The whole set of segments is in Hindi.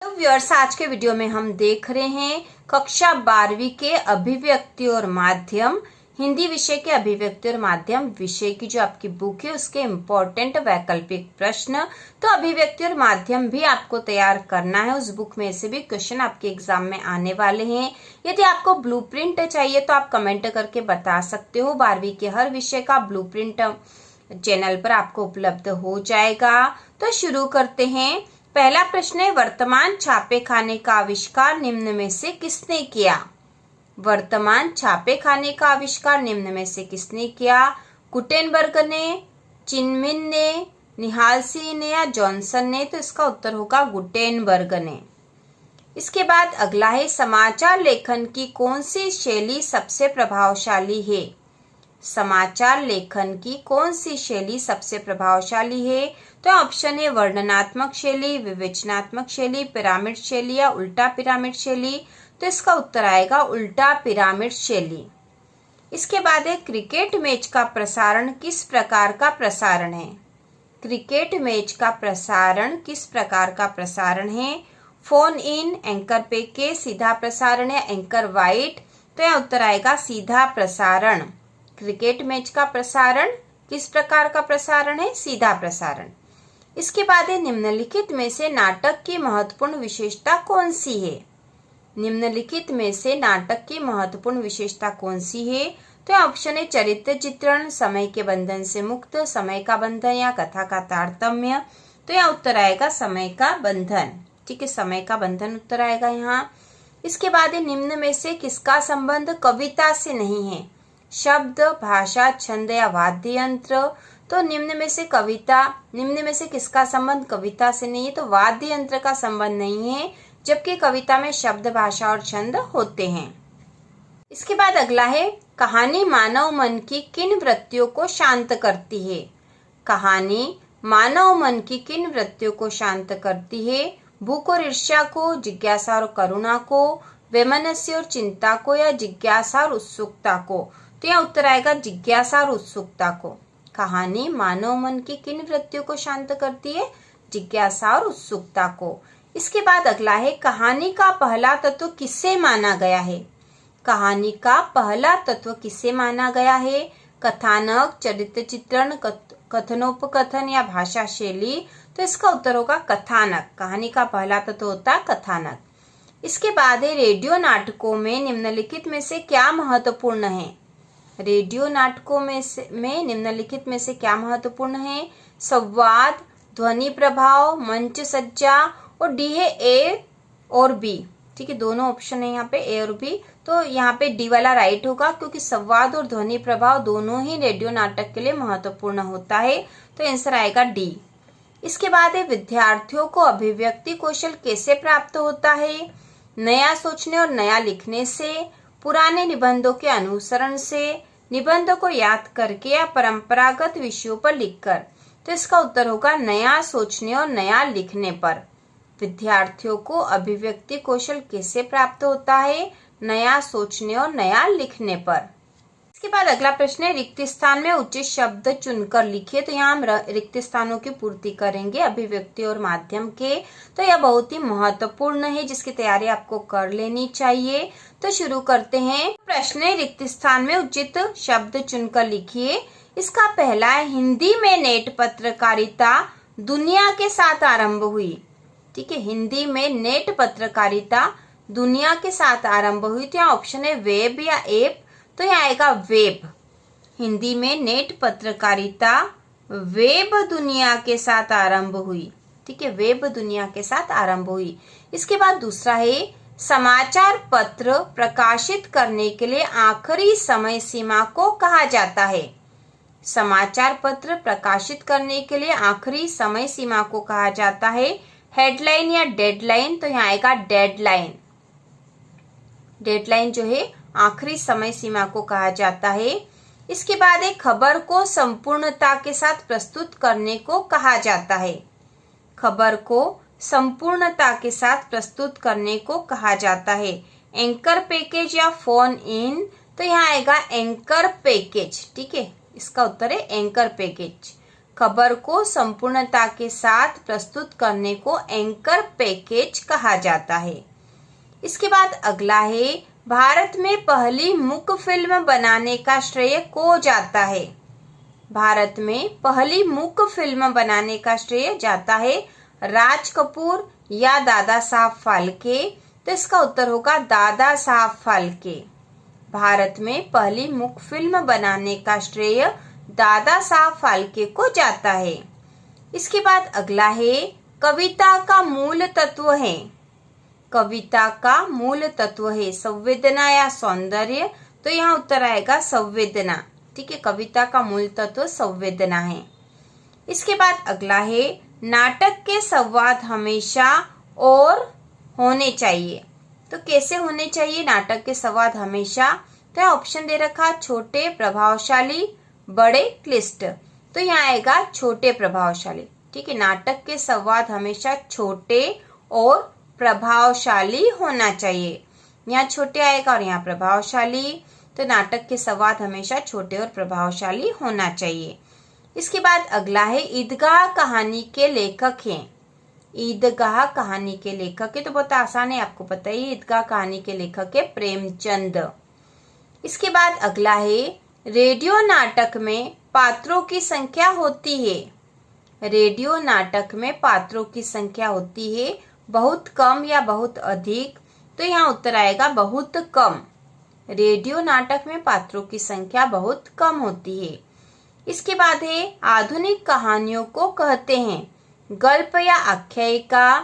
तो व्यूअर्स, आज के वीडियो में हम देख रहे हैं कक्षा 12वीं के अभिव्यक्ति और माध्यम हिंदी विषय के अभिव्यक्ति और माध्यम विषय की जो आपकी बुक है उसके इम्पोर्टेंट वैकल्पिक प्रश्न। तो अभिव्यक्ति और माध्यम भी आपको तैयार करना है। उस बुक में से भी क्वेश्चन आपके एग्जाम में आने वाले हैं। यदि आपको ब्लूप्रिंट चाहिए तो आप कमेंट करके बता सकते हो। 12वीं के हर विषय का ब्लूप्रिंट चैनल पर आपको उपलब्ध हो जाएगा। तो शुरू करते हैं। पहला प्रश्न है, वर्तमान छापे खाने का आविष्कार निम्न में से किसने किया? वर्तमान छापे खाने का आविष्कार निम्न में से किसने किया? गुटेनबर्ग ने, चिनमिन ने, निहालसी ने या जॉनसन ने? तो इसका उत्तर होगा गुटेनबर्ग ने। इसके बाद अगला है, समाचार लेखन की कौन सी शैली सबसे प्रभावशाली है? समाचार लेखन की कौन सी शैली सबसे प्रभावशाली है? तो ऑप्शन है वर्णनात्मक शैली, विवेचनात्मक शैली, पिरामिड शैली या उल्टा पिरामिड शैली। तो इसका उत्तर आएगा उल्टा पिरामिड शैली। इसके बाद है, क्रिकेट मैच का प्रसारण किस प्रकार का प्रसारण है? क्रिकेट मैच का प्रसारण किस प्रकार का प्रसारण है? फोन इन, एंकर पे के, सीधा प्रसारण या एंकर वाइट? तो यह उत्तर आएगा सीधा प्रसारण। क्रिकेट मैच का प्रसारण किस प्रकार का प्रसारण है? सीधा प्रसारण। इसके बाद है, निम्नलिखित में से नाटक की महत्वपूर्ण विशेषता कौन सी है? निम्नलिखित में से नाटक की महत्वपूर्ण विशेषता कौन सी है? तो ऑप्शन है चरित्र चित्रण, समय के बंधन से मुक्त, समय का बंधन या कथा का तारतम्य। तो यह उत्तर आएगा समय का बंधन। ठीक है, समय का बंधन उत्तर आएगा यहाँ। इसके बाद है, निम्न में से किसका संबंध कविता से नहीं है? शब्द, भाषा, छंद या वाद्य यंत्र? तो निम्न में से किसका संबंध कविता से नहीं है? तो वाद्य यंत्र का संबंध नहीं है, जबकि कविता में शब्द, भाषा और छंद होते हैं। इसके बाद अगला है, कहानी मानव मन की किन वृत्तियों को शांत करती है? कहानी मानव मन की किन वृत्तियों को शांत करती है? भूख और ईर्ष्या को, जिज्ञासा और करुणा को, वैमनस्य और चिंता को या जिज्ञासा और उत्सुकता को? तो यह उत्तर आएगा जिज्ञासा और उत्सुकता को। कहानी मानव मन की किन वृत्तियों को शांत करती है? जिज्ञासा और उत्सुकता को। इसके बाद अगला है, कहानी का पहला तत्व किसे माना गया है? कहानी का पहला तत्व किसे माना गया है? कथानक, चरित्र चित्रण, कथनोपकथन या भाषा शैली? तो इसका उत्तर होगा कथानक। कहानी का पहला तत्व होता है कथानक। इसके बाद है, रेडियो नाटकों में निम्नलिखित में से क्या महत्वपूर्ण है? रेडियो नाटकों में निम्नलिखित में से क्या महत्वपूर्ण है? संवाद, ध्वनि प्रभाव, मंच सज्जा और डी है ए और बी। ठीक है, दोनों ऑप्शन है यहाँ पे ए और बी। तो यहाँ पे डी वाला राइट होगा, क्योंकि संवाद और ध्वनि प्रभाव दोनों ही रेडियो नाटक के लिए महत्वपूर्ण होता है। तो आंसर आएगा डी। इसके बाद है, विद्यार्थियों को अभिव्यक्ति कौशल कैसे प्राप्त होता है? नया सोचने और नया लिखने से, पुराने निबंधों के अनुसरण से, निबंधों को याद करके या परंपरागत विषयों पर लिखकर? तो इसका उत्तर होगा नया सोचने और नया लिखने पर। विद्यार्थियों को अभिव्यक्ति कौशल कैसे प्राप्त होता है? नया सोचने और नया लिखने पर। इसके बाद अगला प्रश्न है, रिक्त स्थान में उचित शब्द चुनकर लिखिए। तो यहाँ हम रिक्त स्थानों की पूर्ति करेंगे अभिव्यक्ति और माध्यम के। तो यह बहुत ही महत्वपूर्ण है, जिसकी तैयारी आपको कर लेनी चाहिए। तो शुरू करते हैं। प्रश्न है, रिक्त स्थान में उचित शब्द चुनकर लिखिए। इसका पहला है, हिंदी में नेट पत्रकारिता दुनिया के साथ आरंभ हुई। ठीक है, हिंदी में नेट पत्रकारिता दुनिया के साथ आरंभ हुई। तो यहाँ ऑप्शन है वेब या ऐप। तो यहाँ आएगा वेब। हिंदी में नेट पत्रकारिता वेब दुनिया के साथ आरंभ हुई। ठीक है, वेब दुनिया के साथ आरंभ हुई। इसके बाद दूसरा है, समाचार पत्र प्रकाशित करने के लिए आखिरी समय सीमा को कहा जाता है। समाचार पत्र प्रकाशित करने के लिए आखिरी समय सीमा को कहा जाता है हेडलाइन या डेडलाइन? तो यहाँ आएगा डेडलाइन। डेडलाइन जो है आखिरी समय सीमा को कहा जाता है। इसके बाद एक खबर को संपूर्णता के साथ प्रस्तुत करने को कहा जाता है। खबर को संपूर्णता के साथ प्रस्तुत करने को कहा जाता है एंकर पैकेज या फोन इन? तो यहाँ आएगा एंकर पैकेज। ठीक है, इसका उत्तर है एंकर पैकेज। खबर को संपूर्णता के साथ प्रस्तुत करने को एंकर पैकेज कहा जाता है। इसके बाद अगला है, भारत में पहली मूक फिल्म बनाने का श्रेय को जाता है। भारत में पहली मूक फिल्म बनाने का श्रेय जाता है राज कपूर या दादा साहब फाल्के। तो इसका उत्तर होगा दादा साहब फाल्के। भारत में पहली मूक फिल्म बनाने का श्रेय दादा साहब फाल्के को जाता है। इसके बाद अगला है, कविता का मूल तत्व है। कविता का मूल तत्व है संवेदना या सौंदर्य। तो यहाँ उत्तर आएगा संवेदना। ठीक है, कविता का मूल तत्व संवेदना है। इसके बाद अगला है, नाटक के संवाद हमेशा और होने चाहिए। तो कैसे होने चाहिए नाटक के संवाद हमेशा? तो ऑप्शन दे रखा, छोटे प्रभावशाली, बड़े क्लिष्ट। तो यहाँ आएगा छोटे प्रभावशाली। ठीक है, नाटक के संवाद हमेशा छोटे और प्रभावशाली होना चाहिए। यहाँ छोटे आएगा और यहाँ प्रभावशाली। तो नाटक के संवाद हमेशा छोटे और प्रभावशाली होना चाहिए। इसके बाद अगला है, ईदगाह कहानी के लेखक हैं। ईदगाह कहानी के लेखक है, तो बहुत आसान है, आपको पता ही। ईदगाह कहानी के लेखक है प्रेमचंद। इसके बाद अगला है, रेडियो नाटक में पात्रों की संख्या होती है। रेडियो नाटक में पात्रों की संख्या होती है बहुत कम या बहुत अधिक। तो यहाँ उत्तर आएगा बहुत कम। रेडियो नाटक में पात्रों की संख्या बहुत कम होती है। इसके बाद है, आधुनिक कहानियों को कहते हैं गल्प या आख्यायिका।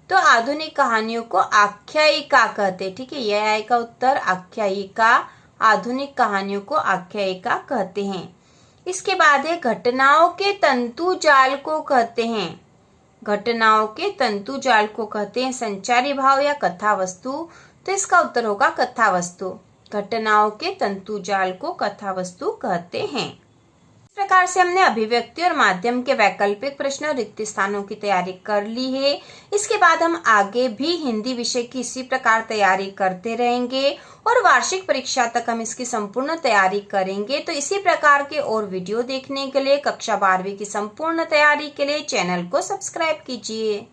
तो आधुनिक कहानियों को आख्यायिका कहते हैं। ठीक है, यह आएगा उत्तर आख्यायिका। आधुनिक कहानियों को आख्यायिका कहते हैं। इसके बाद है, घटनाओं के तंतु जाल को कहते हैं। घटनाओं के तंतु जाल को कहते हैं संचारी भाव या कथा वस्तु। तो इसका उत्तर होगा कथा वस्तु। घटनाओं के तंतु जाल को कथा वस्तु कहते हैं। इस प्रकार से हमने अभिव्यक्ति और माध्यम के वैकल्पिक प्रश्न और रिक्त स्थानों की तैयारी कर ली है। इसके बाद हम आगे भी हिंदी विषय की इसी प्रकार तैयारी करते रहेंगे और वार्षिक परीक्षा तक हम इसकी संपूर्ण तैयारी करेंगे। तो इसी प्रकार के और वीडियो देखने के लिए, कक्षा 12वीं की संपूर्ण तैयारी के लिए चैनल को सब्सक्राइब कीजिए।